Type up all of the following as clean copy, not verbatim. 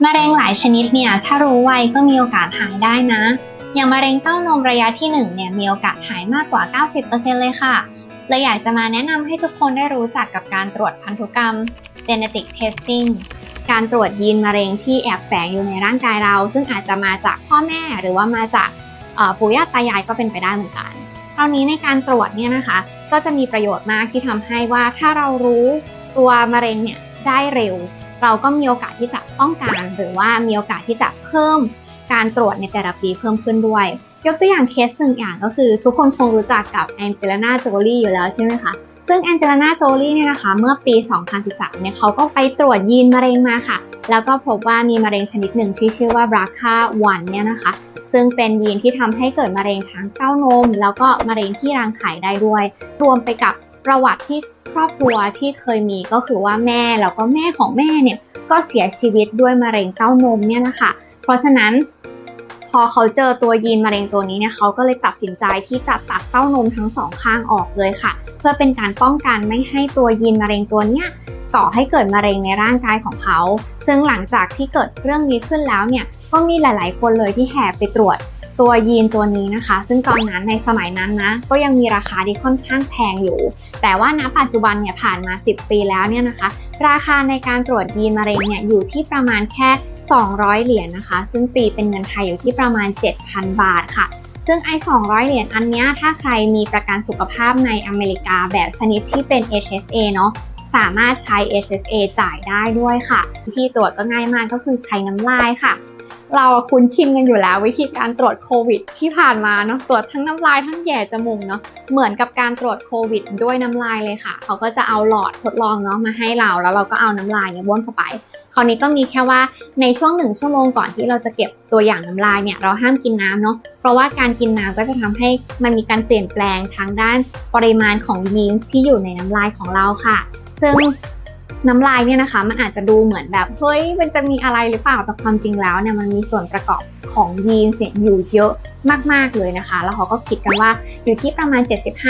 มะเร็งหลายชนิดเนี่ยถ้ารู้ไวก็มีโอกาสหายได้นะอย่างมะเร็งเต้านมระยะที่1เนี่ยมีโอกาสหายมากกว่า 90% เลยค่ะเลยอยากจะมาแนะนำให้ทุกคนได้รู้จักกับการตรวจพันธุกรรม Genetic Testing การตรวจยีนมะเร็งที่แอบแฝงอยู่ในร่างกายเราซึ่งอาจจะมาจากพ่อแม่หรือว่ามาจากปู่ย่าตายายก็เป็นไปได้เหมือนกันคราวนี้ในการตรวจเนี่ยนะคะก็จะมีประโยชน์มากที่ทำให้ว่าถ้าเรารู้ตัวมะเร็งเนี่ยได้เร็วเราก็มีโอกาสที่จะป้องกันหรือว่ามีโอกาสที่จะเพิ่มการตรวจในแต่ละปีเพิ่มขึ้นด้วยยกตัวอย่างเคสหนึ่งอย่างก็คือทุกคนคงรู้จักกับแองเจลิน่าโจลี่อยู่แล้วใช่ไหมคะซึ่งแองเจลิน่าโจลี่เนี่ยนะคะเมื่อปี 2013 เนี่ยเขาก็ไปตรวจยีนมะเร็งมาค่ะแล้วก็พบว่ามีมะเร็งชนิดหนึ่งที่ชื่อว่า BRCA1 เนี่ยนะคะซึ่งเป็นยีนที่ทำให้เกิดมะเร็งทั้งเต้านมแล้วก็มะเร็งที่รังไข่ได้ด้วยรวมไปกับประวัติที่ครอบครัวที่เคยมีก็คือว่าแม่แล้วก็แม่ของแม่เนี่ยก็เสียชีวิตด้วยมะเร็งเต้านมเนี่ยนะคะเพราะฉะนั้นพอเขาเจอตัวยีนมะเร็งตัวนี้เนี่ยเขาก็เลยตัดสินใจที่จะตัดเต้านมทั้งสองข้างออกเลยค่ะเพื่อเป็นการป้องกันไม่ให้ตัวยีนมะเร็งตัวเนี้ยก่อให้เกิดมะเร็งในร่างกายของเขาซึ่งหลังจากที่เกิดเรื่องนี้ขึ้นแล้วเนี่ยก็มีหลายๆคนเลยที่แห่ไปตรวจตัวยีนตัวนี้นะคะซึ่งตอนนั้นในสมัยนั้นนะก็ยังมีราคาที่ค่อนข้างแพงอยู่แต่ว่าณปัจจุบันเนี่ยผ่านมา10 ปีแล้วเนี่ยนะคะราคาในการตรวจยีนมะเร็งเนี่ยอยู่ที่ประมาณแค่200 เหรียญนะคะซึ่งตีเป็นเงินไทยอยู่ที่ประมาณ 7,000 บาทค่ะซึ่ง200 เหรียญอันเนี้ยถ้าใครมีประกันสุขภาพในอเมริกาแบบชนิดที่เป็น HSA เนาะสามารถใช้ HSA จ่ายได้ด้วยค่ะวิธีตรวจก็ง่ายมากก็คือใช้น้ำลายค่ะเราคุ้นชินกันอยู่แล้ววิธีการตรวจโควิดที่ผ่านมาเนาะตรวจทั้งน้ำลายทั้งแย่จมูกเนาะเหมือนกับการตรวจโควิดด้วยน้ำลายเลยค่ะเขาก็จะเอาหลอดทดลองเนาะมาให้เราแล้วเราก็เอาน้ำลายเนี่ยบ้วนเข้าไปคราวนี้ก็มีแค่ว่าในช่วง1 ชั่วโมงก่อนที่เราจะเก็บตัวอย่างน้ำลายเนี่ยเราห้ามกินน้ำเนาะเพราะว่าการกินน้ำก็จะทำให้มันมีการเปลี่ยนแปลงทางด้านปริมาณของยีนที่อยู่ในน้ำลายของเราค่ะซึ่งน้ำลายเนี่ยนะคะมันอาจจะดูเหมือนแบบเฮ้ยมันจะมีอะไรหรือเปล่าแต่ความจริงแล้วเนี่ยมันมีส่วนประกอบของยีนเนี่ยอยู่เยอะมากๆเลยนะคะแล้วเขาก็คิดกันว่าอยู่ที่ประมาณ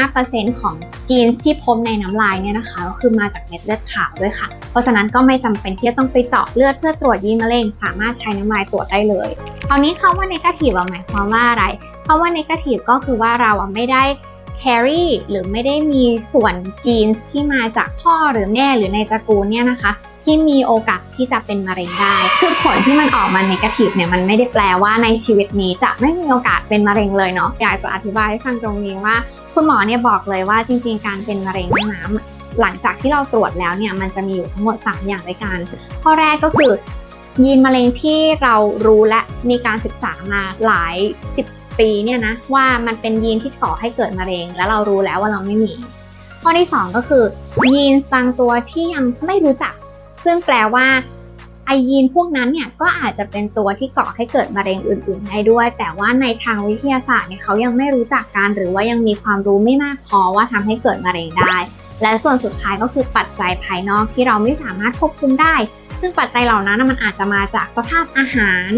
75% ของยีนที่พบในน้ำลายเนี่ยนะคะก็คือมาจากเม็ดเลือดขาวด้วยค่ะเพราะฉะนั้นก็ไม่จำเป็นที่จะต้องไปเจาะเลือดเพื่อตรวจยีนมะเร็งสามารถใช้น้ำลายตรวจได้เลยคราวนี้คำว่า negative หมายความว่าอะไรคำว่า negative ก็คือว่าเราไม่ได้carry หรือไม่ได้มีส่วนจีนที่มาจากพ่อหรือแม่หรือในตระกูลเนี่ยนะคะที่มีโอกาสที่จะเป็นมะเร็งได้คือผลที่มันออกมา negative เนี่ยมันไม่ได้แปลว่าในชีวิตนี้จะไม่มีโอกาสเป็นมะเร็งเลยเนาะอยากจะอธิบายให้ฟังตรงนี้ว่าคุณหมอเนี่ยบอกเลยว่าจริงๆการเป็นมะเร็งน้ำหลังจากที่เราตรวจแล้วเนี่ยมันจะมีอยู่ทั้งหมด3 อย่างด้วยกันข้อแรกก็คือยีนมะเร็งที่เรารู้และมีการศึกษามาหลาย10 ปีเนี่ยนะว่ามันเป็นยีนที่ก่อให้เกิดมะเร็งแล้วเรารู้แล้วว่าเราไม่มีข้อที่2ก็คือยีนบางตัวที่ยังไม่รู้จักซึ่งแปลว่าไอยีนพวกนั้นเนี่ยก็อาจจะเป็นตัวที่ก่อให้เกิดมะเร็งอื่นๆได้ด้วยแต่ว่าในทางวิทยาศาสตร์เนี่ยเขายังไม่รู้จักกันหรือว่ายังมีความรู้ไม่มากพอว่าทำให้เกิดมะเร็งได้และส่วนสุดท้ายก็คือปัจจัยภายนอกที่เราไม่สามารถควบคุมได้ซึ่งปัจจัยเหล่านั้นมันอาจจะมาจากสภาพอาหาร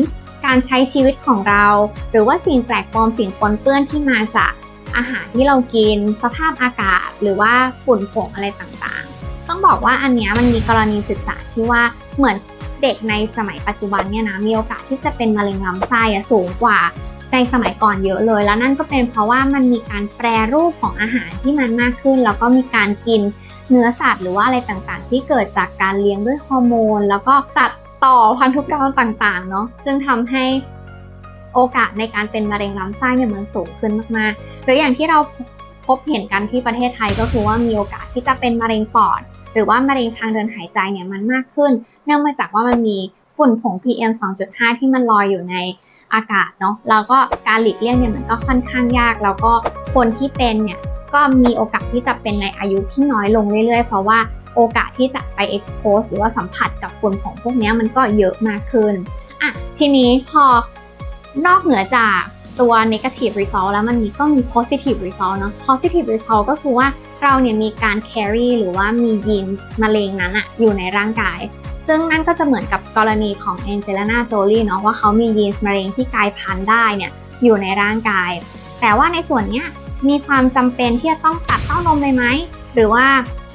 การใช้ชีวิตของเราหรือว่าสิ่งแปลกปลอมสิ่งปนเปื้อนที่มาจากอาหารที่เรากินสภาพอากาศหรือว่าฝุ่นผงอะไรต่างๆต้องบอกว่าอันนี้มันมีกรณีศึกษาที่ว่าเหมือนเด็กในสมัยปัจจุบันเนี่ยนะมีโอกาสที่จะเป็นมะเร็งลำไส้สูงกว่าในสมัยก่อนเยอะเลยแล้วนั่นก็เป็นเพราะว่ามันมีการแปรรูปของอาหารที่มันมากขึ้นแล้วก็มีการกินเนื้อสัตว์หรือว่าอะไรต่างๆที่เกิดจากการเลี้ยงด้วยฮอร์โมนแล้วก็ตัดต่อพันธุกรรมต่างๆเนาะซึ่งทำให้โอกาสในการเป็นมะเร็งลำไส้เนี่ยมันสูงขึ้นมากๆหรืออย่างที่เราพบเห็นกันที่ประเทศไทยก็คือว่ามีโอกาสที่จะเป็นมะเร็งปอดหรือว่ามะเร็งทางเดินหายใจเนี่ยมันมากขึ้นเนื่องมาจากว่ามันมีฝุ่นผง PM 2.5 ที่มันลอยอยู่ในอากาศเนาะแล้วก็การหลีกเลี่ยงเนี่ยมันก็ค่อนข้างยากแล้วก็คนที่เป็นเนี่ยก็มีโอกาสที่จะเป็นในอายุที่น้อยลงเรื่อยๆเพราะว่าโอกาสที่จะไป expose หรือว่าสัมผัสกับฝุ่นผงพวกนี้มันก็เยอะมากขึ้นทีนี้พอนอกเหนือจากตัว negative result แล้วมันก็มี positive result เนาะ positive result ก็คือว่าเราเนี่ยมีการ carry หรือว่ามียีนมะเร็งนั้นอยู่ในร่างกายซึ่งนั่นก็จะเหมือนกับกรณีของแองเจลิน่าโจลี่เนาะว่าเขามียีนมะเร็งที่กลายพันธุ์ได้เนี่ยอยู่ในร่างกายแต่ว่าในส่วนนี้มีความจำเป็นที่จะต้องตัดเต้านมเลยไหมหรือว่า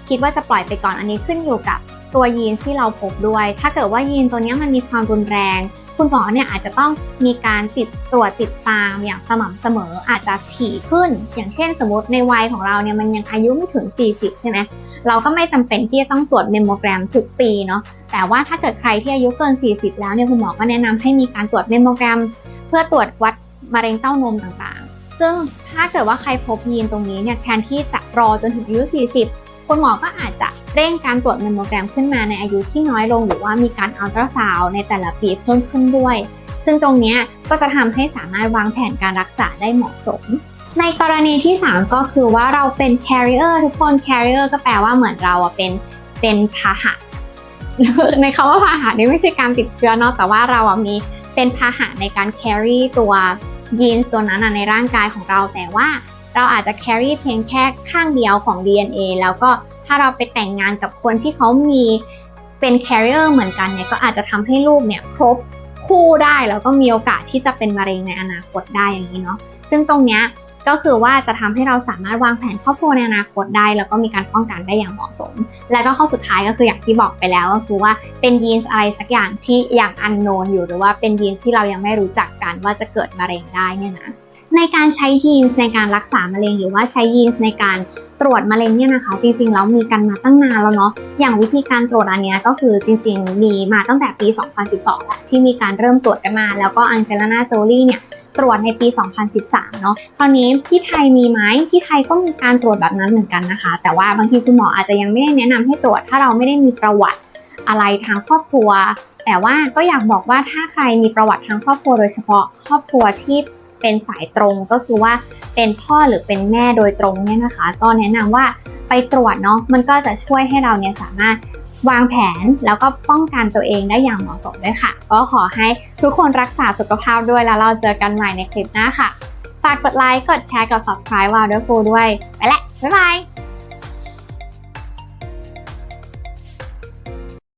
คิดว่าจะปล่อยไปก่อนอันนี้ขึ้นอยู่กับ ตัวยีนที่เราพบด้วยถ้าเกิดว่ายีนตัวนี้มันมีความรุนแรงคุณหมอเนี่ยอาจจะต้องมีการตรวจติดตามอย่างสม่ำเสมออาจจะถี่ขึ้นอย่างเช่นสมมติในวัยของเราเนี่ยมันยังอายุไม่ถึง40ใช่ไหมเราก็ไม่จำเป็นที่จะต้องตรวจเมมโมแกรมทุกปีเนาะแต่ว่าถ้าเกิดใครที่อายุเกิน40แล้วเนี่ยคุณหมอก็แนะนำให้มีการตรวจเมมโมแกรมเพื่อตรวจวัดมะเร็งเต้านมต่างๆซึ่งถ้าเกิดว่าใครพบยีนตรงนี้เนี่ยแทนที่จะรอจนถึงอายุ40คุณหมอก็อาจจะเร่งการตรวจเมมโมแกรมขึ้นมาในอายุที่น้อยลงหรือว่ามีการอัลตราซาวด์ในแต่ละปีเพิ่มขึ้นด้วยซึ่งตรงนี้ก็จะทำให้สามารถวางแผนการรักษาได้เหมาะสมในกรณีที่3ก็คือว่าเราเป็น carrier ทุกคน carrier ก็แปลว่าเหมือนเราเป็นพาหะ ในคำว่าพาหะนี่ไม่ใช่การติดเชื้อเนาะแต่ว่าเรามีเป็นพาหะในการ carry ตัวยีนตัวนั้นในร่างกายของเราแต่ว่าเราอาจจะ carry เพียงแค่ข้างเดียวของ DNA แล้วก็ถ้าเราไปแต่งงานกับคนที่เขามีเป็น carrier เหมือนกันเนี่ยก็อาจจะทำให้ลูกเนี่ยครบคู่ได้แล้วก็มีโอกาสที่จะเป็นมะเร็งในอนาคตได้อย่างนี้เนาะซึ่งตรงเนี้ยก็คือว่าจะทำให้เราสามารถวางแผนครอบครัวในอนาคตได้แล้วก็มีการป้องกันได้อย่างเหมาะสมและก็ข้อสุดท้ายก็คืออย่างที่บอกไปแล้วก็คือว่าเป็นยีนอะไรสักอย่างที่ยังอันโนนอยู่หรือว่าเป็นยีนที่เรายังไม่รู้จักกันว่าจะเกิดมะเร็งได้เนี่ยนะในการใช้ยีนในการรักษามะเร็งหรือว่าใช้ยีนในการตรวจมะเร็งเนี่ยนะคะจริงๆแล้วมีกันมาตั้งนานแล้วเนาะอย่างวิธีการตรวจอันนี้ก็คือจริงๆมีมาตั้งแต่ปี 2012 แล้วที่มีการเริ่มตรวจกันมาแล้วก็อังเจลิน่า โจลี่เนี่ยตรวจในปี 2013 เนาะคราวนี้ที่ไทยมีไหมที่ไทยก็มีการตรวจแบบนั้นเหมือนกันนะคะแต่ว่าบางทีคุณหมออาจจะยังไม่ได้แนะนำให้ตรวจถ้าเราไม่ได้มีประวัติอะไรทางครอบครัวแต่ว่าก็อยากบอกว่าถ้าใครมีประวัติทางครอบครัวโดยเฉพาะครอบครัวที่เป็นสายตรงก็คือว่าเป็นพ่อหรือเป็นแม่โดยตรงเนี่ยนะคะก็แนะนำว่าไปตรวจเนาะมันก็จะช่วยให้เราเนี่ยสามารถวางแผนแล้วก็ป้องกันตัวเองได้อย่างเหมาะสมด้วยค่ะก็ขอให้ทุกคนรักษาสุขภาพด้วยแล้วเราเจอกันใหม่ในคลิปหน้าค่ะฝากกดไลค์กดแชร์กด subscribe Wonderful ด้วยไปแล้วบ๊ายบาย